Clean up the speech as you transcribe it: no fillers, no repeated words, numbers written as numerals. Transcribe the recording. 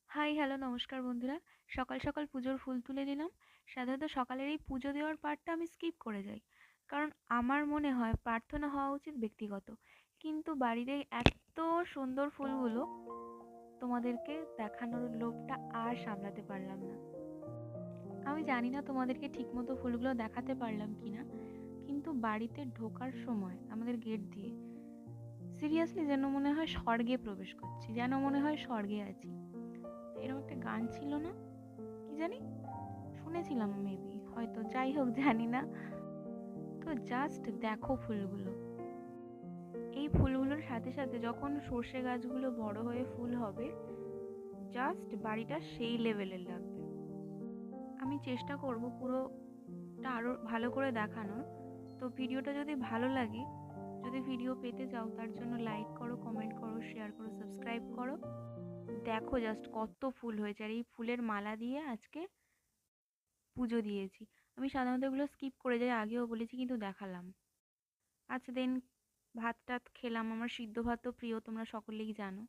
Hi hello নমস্কার বন্ধুরা। সকাল সকাল পুজোর ফুল তুলে নিলাম। সাধারণত সকালের এই পুজো দেওয়ার পার্টটা আমি স্কিপ করে যাই, কারণ আমার মনে হয় প্রার্থনা হওয়া উচিত ব্যক্তিগত। কিন্তু বাড়ির এই এত সুন্দর ফুলগুলো তোমাদেরকে দেখানোর লোভটা আর সামলাতে পারলাম না। আমি জানি না তোমাদেরকে ঠিকমতো ফুলগুলো দেখাতে পারলাম কিনা, কিন্তু বাড়িতে ঢোকার সময় আমাদের গেট দিয়ে সিরিয়াসলি যেন মনে হয় স্বর্গে প্রবেশ করছি, যেন মনে হয় স্বর্গে আছি। এরকম একটা গান ছিল না, কি জানি, শুনেছিলাম মেবি, হয়তো, যাই হোক জানি না। তো জাস্ট দেখো ফুলগুলো। এই ফুলগুলোর সাথে সাথে যখন সর্ষে গাছগুলো বড় হয়ে ফুল হবে, জাস্ট বাড়িটা সেই লেভেলের লাগবে। আমি চেষ্টা করব পুরোটা আরো ভালো করে দেখানোর। তো ভিডিওটা যদি ভালো লাগে, যদি ভিডিও পেতে চাও, তার জন্য লাইক করো, কমেন্ট করো, শেয়ার করো, সাবস্ক্রাইব করো। দেখো জাস্ট কত ফুল হয়েছে, আর এই ফুলের মালা দিয়ে আজকে পুজো দিয়েছি। আমি সাধারণত এগুলো স্কিপ করে যাই, আগেও বলেছি, কিন্তু দেখালাম। আচ্ছা দেন, ভাত টাত খেলাম। আমার সিদ্ধ ভাত তো প্রিয়, তোমরা সকলেই জানো।